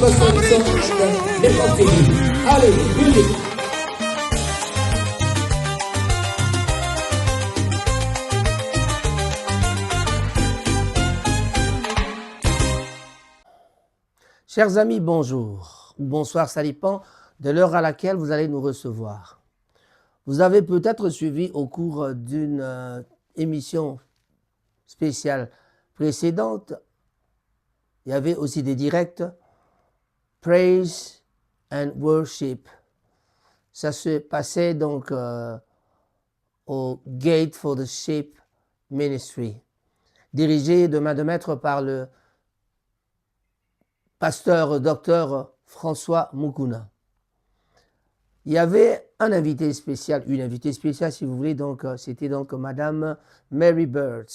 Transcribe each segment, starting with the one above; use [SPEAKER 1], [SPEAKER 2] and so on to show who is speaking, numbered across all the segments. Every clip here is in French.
[SPEAKER 1] Allez, musique.
[SPEAKER 2] Chers amis, bonjour ou bonsoir, ça dépend de l'heure à laquelle vous allez nous recevoir. Vous avez peut-être suivi au cours d'une émission spéciale précédente, il y avait aussi des directs Praise and Worship. Ça se passait donc au Gate for the Sheep Ministry, dirigé de main de maître par le pasteur docteur François Mukuna. Il y avait un invité spécial, une invitée spéciale si vous voulez, donc c'était donc Madame Mary Bird.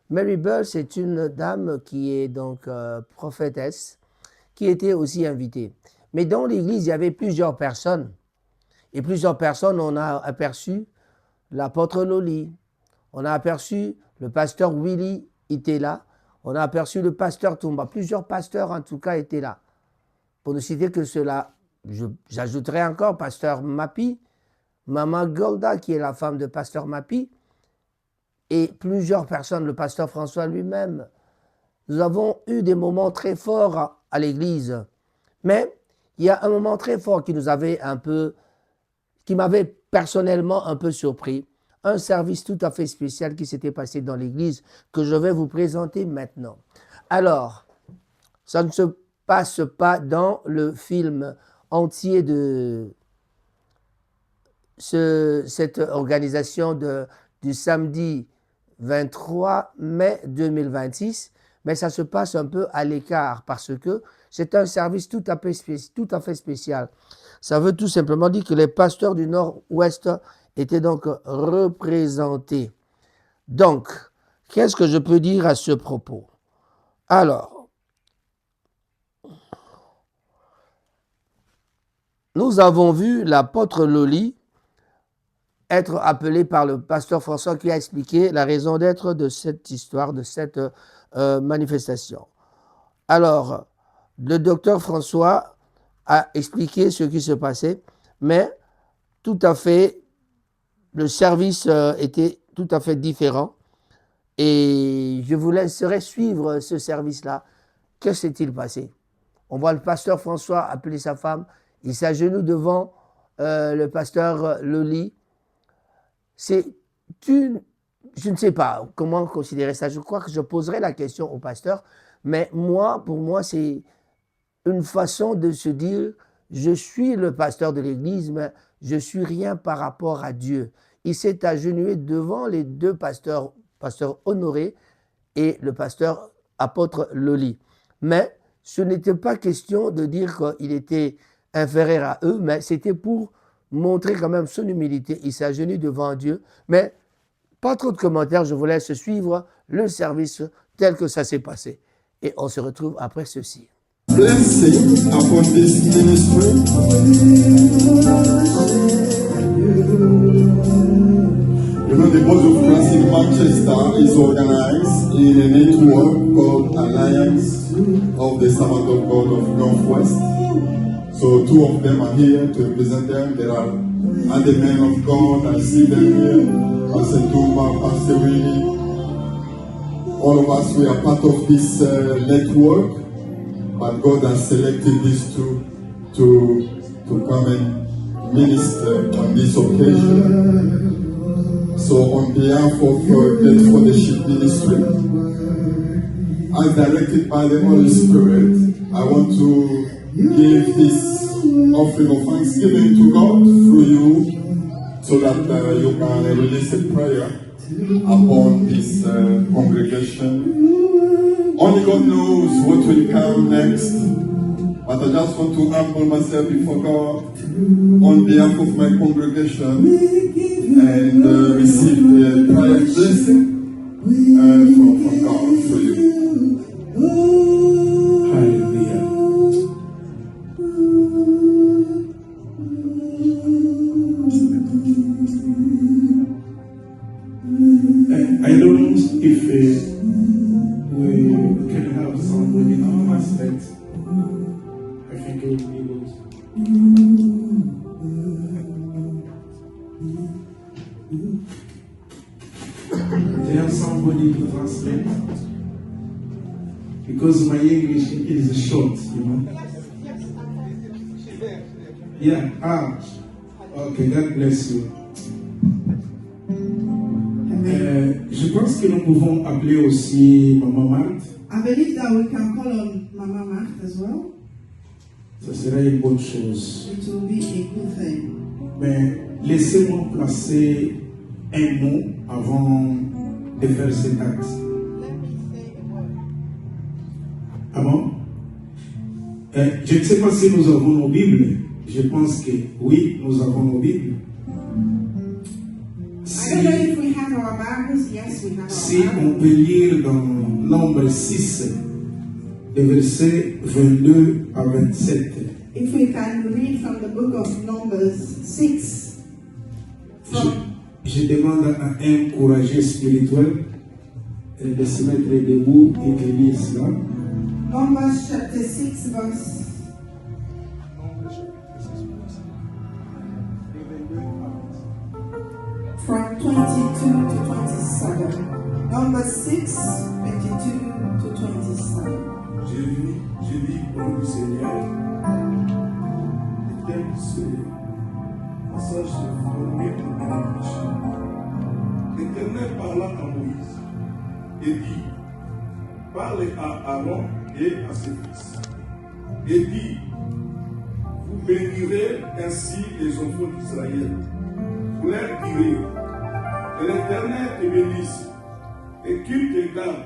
[SPEAKER 2] Mary Bird, c'est une dame qui est donc prophétesse, qui était aussi invitée. Mais dans l'église, il y avait plusieurs personnes. Et plusieurs personnes, on a aperçu l'apôtre Loli, on a aperçu le pasteur Willy était là, on a aperçu le pasteur Toumba. Plusieurs pasteurs, en tout cas, étaient là. Pour ne citer que cela, j'ajouterai encore pasteur Mapi, Maman Golda, qui est la femme de pasteur Mapi, et plusieurs personnes, le pasteur François lui-même. Nous avons eu des moments très forts à l'église. Mais il y a un moment très fort qui m'avait personnellement un peu surpris. Un service tout à fait spécial qui s'était passé dans l'église que je vais vous présenter maintenant. Alors, ça ne se passe pas dans le film entier de cette organisation du samedi 23 mai 2026, mais ça se passe un peu à l'écart parce que c'est un service tout à fait spécial. Ça veut tout simplement dire que les pasteurs du Nord-Ouest étaient donc représentés. Donc, qu'est-ce que je peux dire à ce propos? Alors, nous avons vu l'apôtre Loli être appelé par le pasteur François qui a expliqué la raison d'être de cette histoire, de cette manifestation. Alors, le docteur François a expliqué ce qui se passait, mais tout à fait, le service était tout à fait différent et je vous laisserai suivre ce service-là. Que s'est-il passé? On voit le pasteur François appeler sa femme, il s'agenouille devant le pasteur Loli. Je ne sais pas comment considérer ça. Je crois que je poserai la question au pasteur, mais pour moi, c'est une façon de se dire, je suis le pasteur de l'église, mais je ne suis rien par rapport à Dieu. Il s'est agenouillé devant les deux pasteurs, pasteur Honoré et le pasteur apôtre Loli. Mais ce n'était pas question de dire qu'il était inférieur à eux, mais c'était pour montrer quand même son humilité. Il s'est agenouillé devant Dieu, mais pas trop de commentaires, je vous laisse suivre le service tel que ça s'est passé. Et on se retrouve après ceci.
[SPEAKER 3] Blessing upon this ministry. You know, the Body of Christ in Manchester is organized in a network called Alliance of the Servant of God of Northwest. So two of them are here to represent them. There are other men of God. I see them here. Pastor Tumba, Pastor Willie. All of us, we are part of this network. But God has selected these two to come and minister on this occasion. So on behalf of Gate for the Sheep Ministry, as directed by the Holy Spirit, I want to give this offering of thanksgiving to God through you so that you can release a prayer upon this congregation. Only God knows what will come next, but I just want to humble myself before God on behalf of my congregation and receive the prayer blessing from God for you. Hallelujah. I don't know if we can have somebody in our aspect. I
[SPEAKER 4] think it will be good. Do you have somebody to translate? Because my English is short, you know. Yeah, okay, God bless you. Je pense que nous pouvons appeler aussi Maman Marthe.
[SPEAKER 5] I believe that we can call on Mama Marthe as well.
[SPEAKER 4] Ça serait une bonne chose.
[SPEAKER 5] It will be a good thing.
[SPEAKER 4] Mais laissez-moi placer un mot avant de faire cet acte. Ah bon? Je ne sais pas si nous avons nos Bibles. Je pense que oui, nous avons nos Bibles.
[SPEAKER 5] I don't know if we have our Bibles. Yes, we have our
[SPEAKER 4] Si
[SPEAKER 5] Bibles.
[SPEAKER 4] on peut lire dans Nombre 6, des versets 22 à 27.
[SPEAKER 5] If we can read from the book of Numbers 6,
[SPEAKER 4] Je demande à un courageux spirituel de se mettre debout et de lire cela.
[SPEAKER 5] Numbers chapter 6, verse from 22 to 27. Numbers 6, 22 to 27.
[SPEAKER 6] Je lis au nom du Seigneur. Et tel que ce passage se formé pour bénédiction. L'Éternel parla à Moïse et dit, parle à Aaron et à ses fils. Et dit, vous bénirez ainsi les enfants d'Israël. Vous leur direz, que l'Éternel te bénisse et qu'il te garde.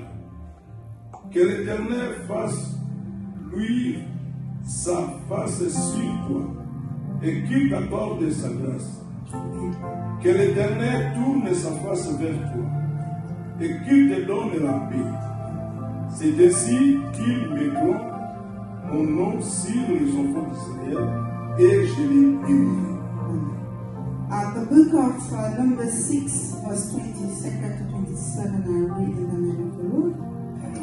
[SPEAKER 6] Que l'Éternel fasse luire sa face sur toi et qu'il t'accorde sa grâce. Que l'Éternel tourne sa face vers toi et qu'il te donne la paix. C'est ainsi qu'ils mettront mon nom sur les enfants d'Israël et je les bénirai.
[SPEAKER 5] The book of Numbers 6, verse 22 to 27, I read in the name of the Lord.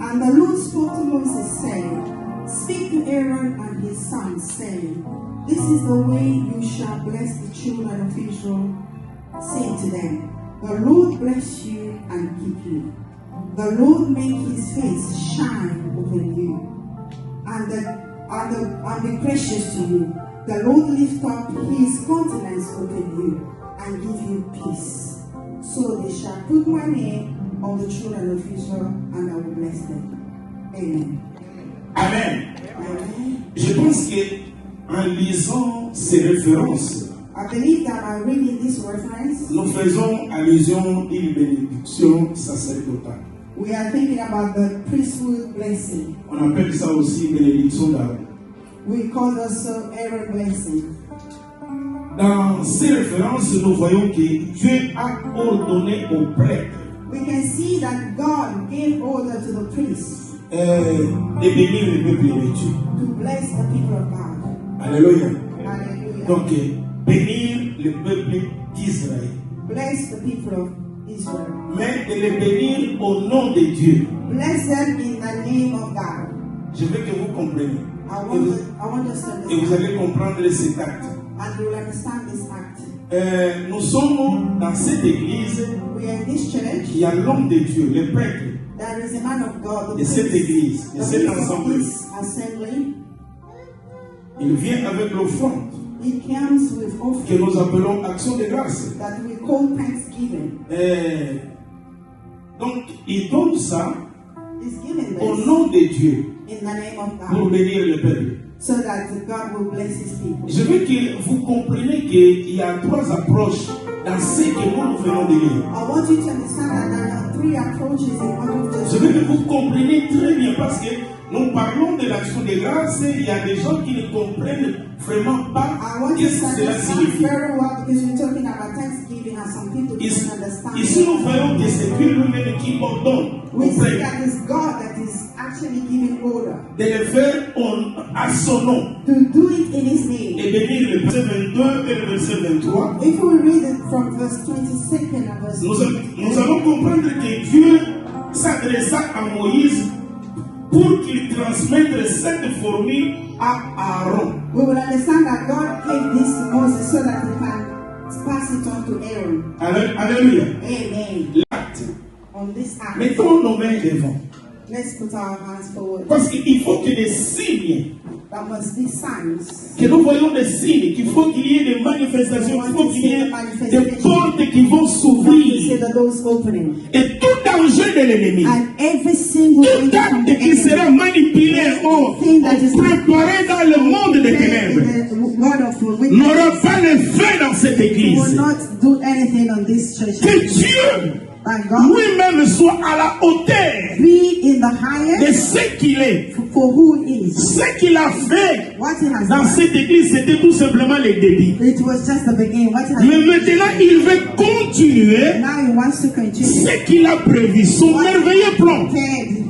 [SPEAKER 5] And the Lord spoke to Moses, saying, Speak to Aaron and his sons, saying, This is the way you shall bless the children of Israel. Say to them, The Lord bless you and keep you. The Lord make his face shine upon you, and be gracious to you. The Lord lift up his countenance upon you and give you peace. So they shall put my name on the children of Israel, and I will bless them. Amen.
[SPEAKER 4] Amen.
[SPEAKER 5] Amen.
[SPEAKER 4] Je pense qu'en lisant ces références,
[SPEAKER 5] I believe that by reading this reference,
[SPEAKER 4] nous faisons allusion à une bénédiction sacerdotale.
[SPEAKER 5] we are thinking about the priesthood blessing.
[SPEAKER 4] On appelle ça aussi bénédiction d'Aaron.
[SPEAKER 5] We call also Aaron blessing.
[SPEAKER 4] Dans ces références, nous voyons que Dieu a ordonné aux prêtres
[SPEAKER 5] We can see that God gave order to the priests
[SPEAKER 4] de bénir le peuple de Dieu.
[SPEAKER 5] to bless the people of God.
[SPEAKER 4] Alléluia.
[SPEAKER 5] Hallelujah.
[SPEAKER 4] Donc, bénir le peuple d'Israël.
[SPEAKER 5] Bless the people of Israel.
[SPEAKER 4] Mais de les bénir au nom de Dieu.
[SPEAKER 5] Bless them in the name of God.
[SPEAKER 4] Je veux que vous compreniez.
[SPEAKER 5] I want us to
[SPEAKER 4] Et vous
[SPEAKER 5] understand.
[SPEAKER 4] allez comprendre cet acte.
[SPEAKER 5] And you will understand this act.
[SPEAKER 4] Nous sommes dans cette église.
[SPEAKER 5] We are in this church.
[SPEAKER 4] Il y a l'homme de Dieu, le prêtre
[SPEAKER 5] There is a man of God,
[SPEAKER 4] de
[SPEAKER 5] the
[SPEAKER 4] cette
[SPEAKER 5] priest,
[SPEAKER 4] église, de
[SPEAKER 5] the
[SPEAKER 4] cet
[SPEAKER 5] priest of
[SPEAKER 4] ensemble.
[SPEAKER 5] this assembly.
[SPEAKER 4] Il vient avec l'offrande
[SPEAKER 5] He comes with
[SPEAKER 4] que
[SPEAKER 5] offering
[SPEAKER 4] nous appelons action de grâce.
[SPEAKER 5] that we call thanksgiving.
[SPEAKER 4] Donc, il donne ça
[SPEAKER 5] He's given
[SPEAKER 4] au
[SPEAKER 5] this
[SPEAKER 4] nom de Dieu
[SPEAKER 5] in the name of
[SPEAKER 4] pour
[SPEAKER 5] God
[SPEAKER 4] bénir le peuple.
[SPEAKER 5] so that God will bless his people.
[SPEAKER 4] Je veux que vous compreniez qu'il y a trois approches dans ce que nous venons de lire.
[SPEAKER 5] I want you to understand that there are three approaches in what we've
[SPEAKER 4] Je
[SPEAKER 5] just
[SPEAKER 4] veux que
[SPEAKER 5] read.
[SPEAKER 4] vous compreniez très bien parce que nous parlons de l'action de grâce et il y a des gens qui ne comprennent vraiment pas
[SPEAKER 5] I want you
[SPEAKER 4] qu'est-ce
[SPEAKER 5] to
[SPEAKER 4] que cela
[SPEAKER 5] understand
[SPEAKER 4] signifie.
[SPEAKER 5] very well because we're talking about thanksgiving and some people
[SPEAKER 4] Ici,
[SPEAKER 5] don't understand.
[SPEAKER 4] ici, nous voyons que c'est Dieu lui-même qui ordonne
[SPEAKER 5] We
[SPEAKER 4] aux
[SPEAKER 5] see
[SPEAKER 4] prêtres
[SPEAKER 5] that it's God that is actually giving order
[SPEAKER 4] de le faire à son nom
[SPEAKER 5] to do it in his name.
[SPEAKER 4] et bénir le verset 22 et le verset 23.
[SPEAKER 5] If we read it from verse 22 and verse
[SPEAKER 4] Nous allons comprendre que Dieu s'adressa à Moïse pour qu'il transmette cette formule à Aaron.
[SPEAKER 5] we will understand that God gave this to Moses so that he can pass it on to Aaron.
[SPEAKER 4] Alléluia.
[SPEAKER 5] Amen.
[SPEAKER 4] L'acte.
[SPEAKER 5] On this act,
[SPEAKER 4] Mettons nos mains devant.
[SPEAKER 5] let's put our hands forward.
[SPEAKER 4] Parce qu'il faut que des signes,
[SPEAKER 5] That must be signs.
[SPEAKER 4] que nous voyons des signes, qu'il faut qu'il y ait des manifestations, qu'il faut qu'il y ait des portes qui vont
[SPEAKER 5] We see
[SPEAKER 4] s'ouvrir.
[SPEAKER 5] the doors opening.
[SPEAKER 4] Et tout danger de l'ennemi,
[SPEAKER 5] And every single
[SPEAKER 4] tout
[SPEAKER 5] thing from the
[SPEAKER 4] acte qui sera
[SPEAKER 5] enemy,
[SPEAKER 4] manipulé ou préparé dans le monde des ténèbres,
[SPEAKER 5] word of witness,
[SPEAKER 4] n'aura pas l'effet dans cette
[SPEAKER 5] will
[SPEAKER 4] église.
[SPEAKER 5] not do anything on this church.
[SPEAKER 4] Que Dieu
[SPEAKER 5] That God
[SPEAKER 4] lui-même soit à la hauteur
[SPEAKER 5] be in the
[SPEAKER 4] de
[SPEAKER 5] highest
[SPEAKER 4] ce qu'il est.
[SPEAKER 5] for who he is.
[SPEAKER 4] Ce qu'il a fait
[SPEAKER 5] What he has
[SPEAKER 4] dans
[SPEAKER 5] done.
[SPEAKER 4] cette église, c'était tout simplement le début.
[SPEAKER 5] It was just the beginning. What he has
[SPEAKER 4] Mais
[SPEAKER 5] done.
[SPEAKER 4] maintenant, il veut continuer
[SPEAKER 5] Now he wants to continue.
[SPEAKER 4] ce qu'il a prévu, son merveilleux plan,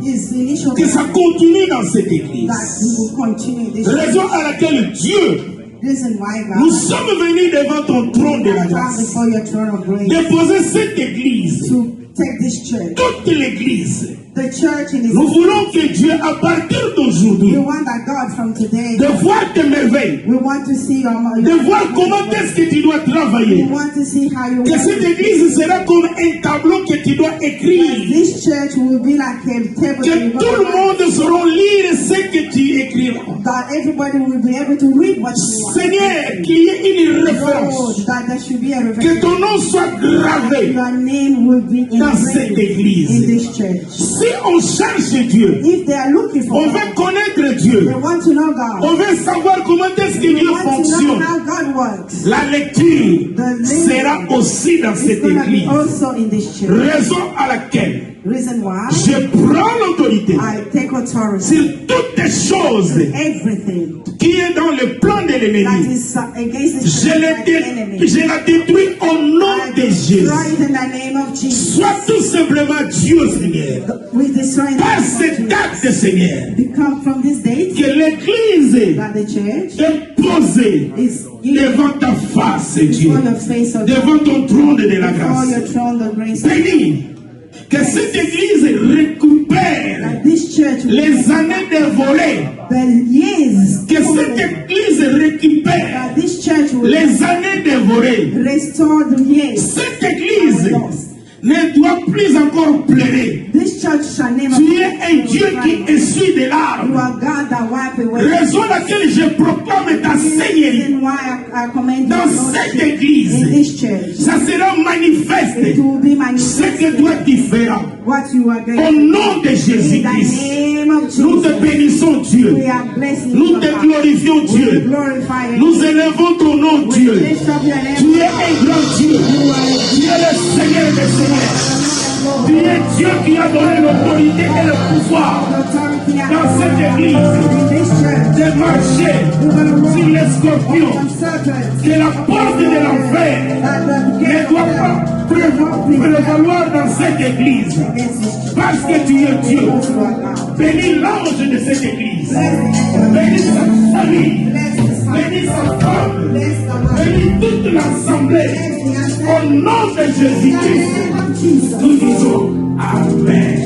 [SPEAKER 5] His initial
[SPEAKER 4] que ça continue dans cette église.
[SPEAKER 5] that he will continue this.
[SPEAKER 4] Raison à laquelle Dieu,
[SPEAKER 5] Reason why God
[SPEAKER 4] nous sommes venus devant ton trône de la
[SPEAKER 5] come
[SPEAKER 4] grâce,
[SPEAKER 5] before your throne of grace
[SPEAKER 4] déposer cette église,
[SPEAKER 5] to take this church.
[SPEAKER 4] toute l'église.
[SPEAKER 5] The church in his
[SPEAKER 4] Nous voulons que Dieu, à partir d'aujourd'hui,
[SPEAKER 5] we want that God from today,
[SPEAKER 4] de voir tes merveilles,
[SPEAKER 5] we want to see your
[SPEAKER 4] de voir comment est-ce que tu dois
[SPEAKER 5] we
[SPEAKER 4] travailler.
[SPEAKER 5] want to see how you
[SPEAKER 4] Que cette église sera comme un tableau que tu dois écrire.
[SPEAKER 5] this church will be like a table
[SPEAKER 4] Que tout le monde saura lire ce que tu écriras.
[SPEAKER 5] that everybody will be able to read what you want.
[SPEAKER 4] Seigneur, qu'il y ait une référence.
[SPEAKER 5] Lord, that there should be a
[SPEAKER 4] Que
[SPEAKER 5] revelation.
[SPEAKER 4] ton nom soit gravé
[SPEAKER 5] Your name will be
[SPEAKER 4] dans cette
[SPEAKER 5] engraved in
[SPEAKER 4] église.
[SPEAKER 5] this church.
[SPEAKER 4] Si on cherche Dieu,
[SPEAKER 5] If they are looking for
[SPEAKER 4] on
[SPEAKER 5] God,
[SPEAKER 4] veut connaître Dieu,
[SPEAKER 5] they want to know God.
[SPEAKER 4] on veut savoir comment est-ce que
[SPEAKER 5] They
[SPEAKER 4] Dieu
[SPEAKER 5] want to know
[SPEAKER 4] fonctionne.
[SPEAKER 5] how God works.
[SPEAKER 4] La lecture sera aussi dans
[SPEAKER 5] It's
[SPEAKER 4] cette
[SPEAKER 5] going to be
[SPEAKER 4] église.
[SPEAKER 5] also in this church.
[SPEAKER 4] Raison à laquelle
[SPEAKER 5] Reason why
[SPEAKER 4] je prends l'autorité
[SPEAKER 5] I take authority.
[SPEAKER 4] sur toutes les choses
[SPEAKER 5] Everything
[SPEAKER 4] qui est dans le plan de
[SPEAKER 5] that
[SPEAKER 4] l'ennemi.
[SPEAKER 5] is against the
[SPEAKER 4] Je
[SPEAKER 5] enemy.
[SPEAKER 4] la détruis au nom
[SPEAKER 5] I
[SPEAKER 4] de Jésus.
[SPEAKER 5] destroy it in the name of Jesus.
[SPEAKER 4] Sois tout simplement Dieu, Seigneur.
[SPEAKER 5] We destroy it in the
[SPEAKER 4] Par
[SPEAKER 5] name of
[SPEAKER 4] cet
[SPEAKER 5] Jesus.
[SPEAKER 4] acte, Seigneur,
[SPEAKER 5] Become from this date
[SPEAKER 4] que l'église
[SPEAKER 5] that the church
[SPEAKER 4] est posée
[SPEAKER 5] is
[SPEAKER 4] devant ta face, Dieu,
[SPEAKER 5] before your face of
[SPEAKER 4] devant ton trône de la
[SPEAKER 5] before your
[SPEAKER 4] grâce.
[SPEAKER 5] throne of grace.
[SPEAKER 4] Béni, que cette église récupère
[SPEAKER 5] That this church will
[SPEAKER 4] les années dévolées,
[SPEAKER 5] the years
[SPEAKER 4] que cette église récupère
[SPEAKER 5] that this church will
[SPEAKER 4] les années dévorées.
[SPEAKER 5] restore the years.
[SPEAKER 4] Cette église ne doit plus encore pleurer.
[SPEAKER 5] This church shall never
[SPEAKER 4] Tu es un Dieu qui essuie des
[SPEAKER 5] You
[SPEAKER 4] larmes.
[SPEAKER 5] are God that wipe away.
[SPEAKER 4] Raison à laquelle je proclame ta seigneurie
[SPEAKER 5] Reason why I command you
[SPEAKER 4] dans
[SPEAKER 5] to
[SPEAKER 4] cette
[SPEAKER 5] in
[SPEAKER 4] église.
[SPEAKER 5] this church.
[SPEAKER 4] Ça sera
[SPEAKER 5] It
[SPEAKER 4] manifeste.
[SPEAKER 5] will be
[SPEAKER 4] Ce
[SPEAKER 5] manifested
[SPEAKER 4] que toi tu feras.
[SPEAKER 5] what you are going
[SPEAKER 4] Au
[SPEAKER 5] to do.
[SPEAKER 4] nom de
[SPEAKER 5] In the
[SPEAKER 4] Jésus-Christ.
[SPEAKER 5] name of
[SPEAKER 4] Nous te
[SPEAKER 5] Jesus,
[SPEAKER 4] bénissons, Dieu.
[SPEAKER 5] we are blessing
[SPEAKER 4] Nous
[SPEAKER 5] you,
[SPEAKER 4] te
[SPEAKER 5] God.
[SPEAKER 4] glorifions,
[SPEAKER 5] We
[SPEAKER 4] Dieu.
[SPEAKER 5] glorify you.
[SPEAKER 4] Nous élevons ton nom,
[SPEAKER 5] We
[SPEAKER 4] Dieu.
[SPEAKER 5] lift up your
[SPEAKER 4] Tu
[SPEAKER 5] name.
[SPEAKER 4] es un grand Dieu. Tu es le Seigneur des Seigneurs. Tu es Dieu qui a donné l'autorité et le pouvoir
[SPEAKER 5] Authority and
[SPEAKER 4] dans cette église
[SPEAKER 5] in this church.
[SPEAKER 4] de marcher sur les scorpions.
[SPEAKER 5] On serpents.
[SPEAKER 4] Que la porte de l'enfer
[SPEAKER 5] That the
[SPEAKER 4] ne
[SPEAKER 5] gate
[SPEAKER 4] doit pas prévaloir dans cette église.
[SPEAKER 5] against this church.
[SPEAKER 4] Parce que tu es Dieu.
[SPEAKER 5] You are God.
[SPEAKER 4] Bénis l'ange de cette église.
[SPEAKER 5] Bless the
[SPEAKER 4] Bénis sa famille.
[SPEAKER 5] Bless the Son.
[SPEAKER 4] Bénis sa femme.
[SPEAKER 5] Bless the Lord.
[SPEAKER 4] Bénis toute l'assemblée. Au nom de Jésus-Christ,
[SPEAKER 5] Jesus.
[SPEAKER 4] nous disons Amen.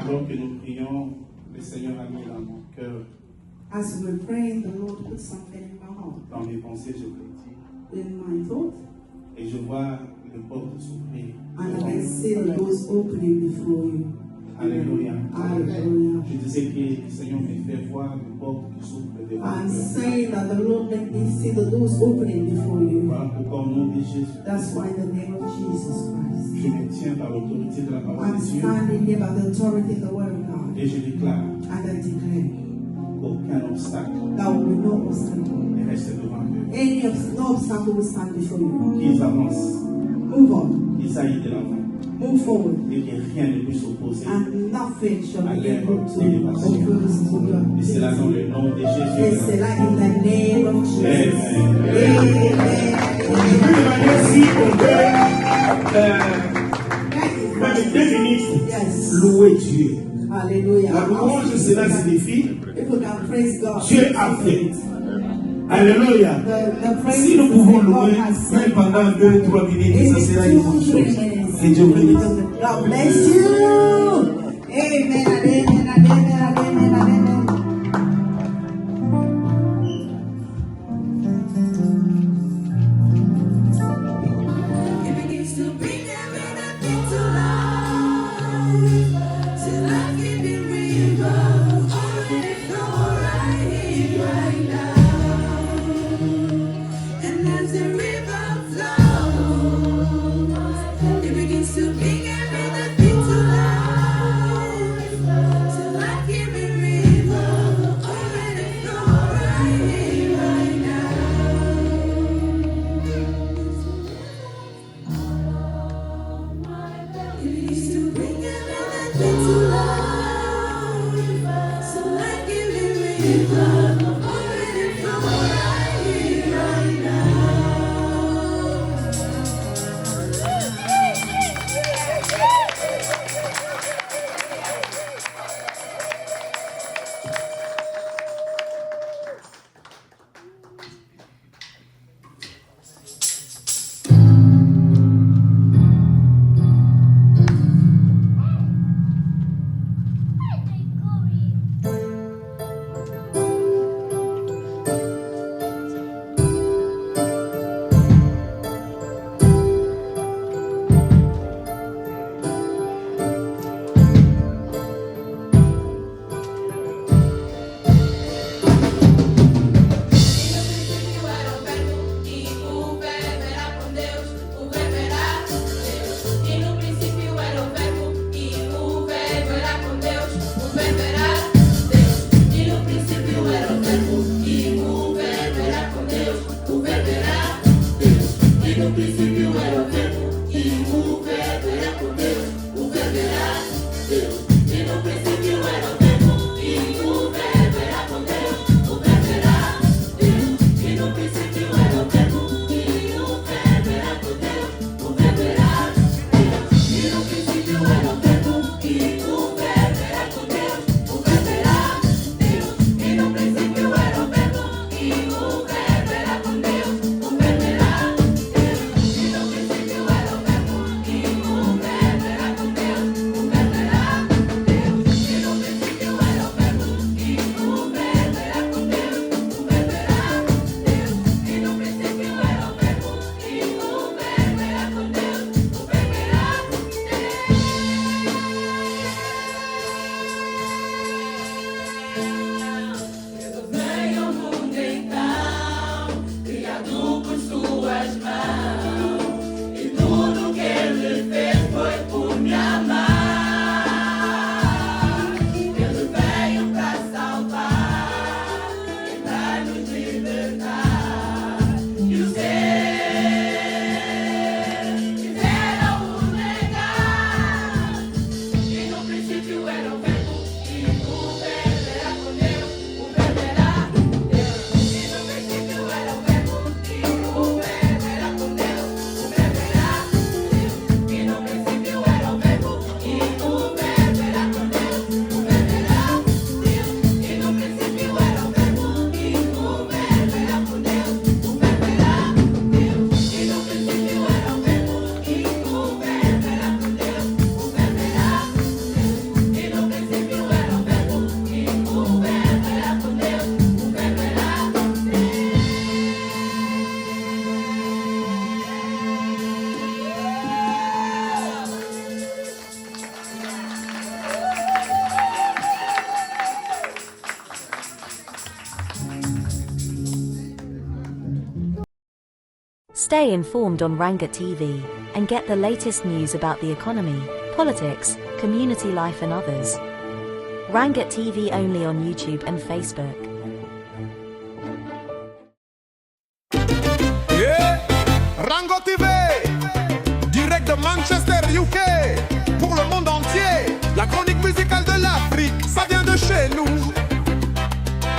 [SPEAKER 7] Alors que nous prions, le Seigneur a mis dans mon cœur,
[SPEAKER 5] As we're praying, the Lord put something in my heart,
[SPEAKER 7] dans mes pensées, je l'ai dit,
[SPEAKER 5] in my thought,
[SPEAKER 7] et je vois les portes s'ouvrir.
[SPEAKER 5] and I can see the doors opening before you.
[SPEAKER 7] Alléluia.
[SPEAKER 5] Hallelujah.
[SPEAKER 7] Je disais que le Seigneur me fait voir les portes qui s'ouvrent devant
[SPEAKER 5] I'm
[SPEAKER 7] nous.
[SPEAKER 5] saying that the Lord let me see the doors opening before you.
[SPEAKER 7] Voilà pourquoi au nom de Jésus,
[SPEAKER 5] That's why in the name of Jesus Christ,
[SPEAKER 7] je me tiens par l'autorité de la parole
[SPEAKER 5] I'm
[SPEAKER 7] de Dieu
[SPEAKER 5] standing here by the authority of the Word of God,
[SPEAKER 7] et je déclare
[SPEAKER 5] and I declare
[SPEAKER 7] qu'aucun obstacle
[SPEAKER 5] there will be no obstacle.
[SPEAKER 7] ne reste devant eux.
[SPEAKER 5] No obstacle will stand before you.
[SPEAKER 7] Qu'ils avancent,
[SPEAKER 5] Move on,
[SPEAKER 7] qu'ils aillent de l'avant
[SPEAKER 5] move forward,
[SPEAKER 7] et que rien ne puisse s'opposer.
[SPEAKER 5] and nothing shall be
[SPEAKER 7] Amen.
[SPEAKER 5] able to oppose to
[SPEAKER 7] Et c'est là
[SPEAKER 5] your
[SPEAKER 7] dans le nom de
[SPEAKER 5] Et
[SPEAKER 7] Jésus.
[SPEAKER 5] c'est là in the name of Jesus.
[SPEAKER 7] Amen.
[SPEAKER 5] Amen.
[SPEAKER 4] Je vais demander si on peut, même 2 minutes,
[SPEAKER 5] Yes.
[SPEAKER 4] louer Dieu.
[SPEAKER 5] Hallelujah.
[SPEAKER 4] La louange, cela signifie
[SPEAKER 5] If we can praise God.
[SPEAKER 4] Dieu a fait. Alléluia.
[SPEAKER 5] The praise
[SPEAKER 4] Si nous pouvons
[SPEAKER 5] that God
[SPEAKER 4] louer
[SPEAKER 5] has
[SPEAKER 4] même
[SPEAKER 5] said.
[SPEAKER 4] pendant 2-3 minutes, ça sera une bonne chose. Que Dieu bénisse.
[SPEAKER 5] God bless you. Amen. Amen. Amen. Amen. Amen.
[SPEAKER 8] It begins to bring everything to life. Till I give it river, already flow right here, right now. And as the river flows, it begins to bring everything to life. Till I give it river, already flow right here, right now. It begins to bring everything to life. So I give it river, already flow right here, right now.
[SPEAKER 9] Stay informed on Rangat TV and get the latest news about the economy, politics, community life and others. Rangat TV only on YouTube and Facebook.
[SPEAKER 10] Yeah. Rango TV, direct de Manchester, UK, pour le monde entier. La chronique musicale de l'Afrique, ça vient de chez nous.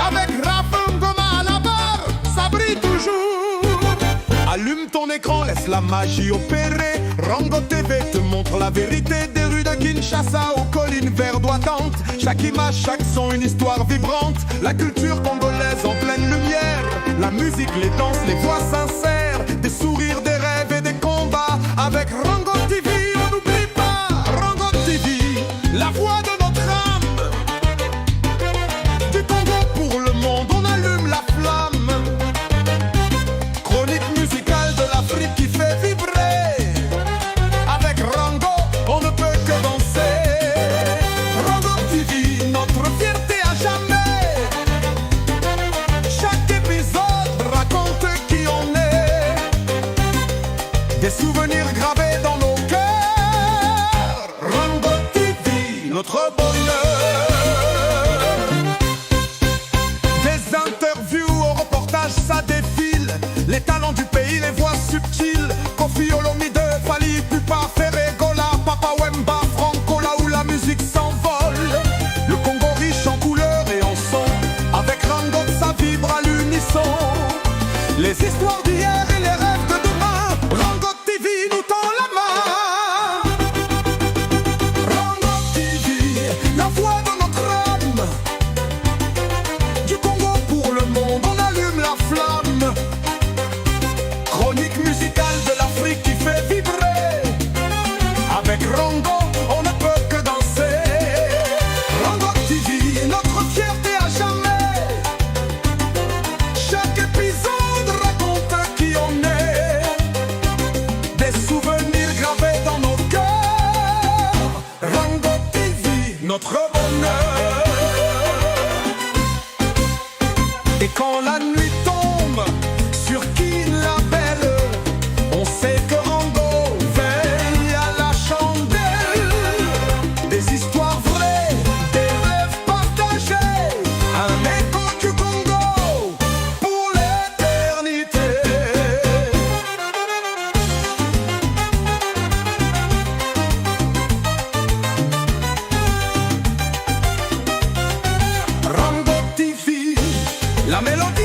[SPEAKER 10] Avec Raph Ngoma à la barre, ça brille toujours. Allume Allume ton écran, laisse la magie opérer. Rango TV te montre la vérité des rues de Kinshasa aux collines verdoyantes. Chaque image, chaque son, une histoire vibrante. La culture congolaise en pleine lumière. La musique, les danses, les voix sincères. Des sourires, des rêves et des combats. Avec Rango TV, on n'oublie pas. Rango TV, la voix de notre âme. Du Congo pour le monde, on allume la flamme. Chronique musicale de l'Afrique qui fait vibrer. Avec Rango, on ne peut que danser. Rango TV, notre fierté à jamais. Chaque épisode raconte qui on est. Des souvenirs gravés dans nos cœurs. Rango TV, notre bonheur. Des interviews au reportage, ça défile. Les talents du pays, les voix subtiles. Kofi Olomide, Fali, Pupa, Ferré, Gola, Papa Wemba, Franco, là où la musique s'envole. Le Congo riche en couleurs et en son. Avec Rango, ça vibre à l'unisson. Les histoires d'hier et les rêves de demain. Rango TV nous tend la main. Rango TV, la voix de notre âme. Du Congo pour le monde, on allume la flamme. Chronique musicale de l'Afrique qui fait vibrer. Avec Rango, on ne peut que danser. Rango TV, notre fierté à jamais. Chaque épisode raconte qui on est. Des souvenirs gravés dans nos cœurs. Rango TV, notre bonheur. Et quand la nuit tombe sur qui la belle, on sait que Rango veille à la chandelle. Des histoires vraies, des rêves partagés. Un écho du Congo pour l'éternité. Rango TV, la mélodie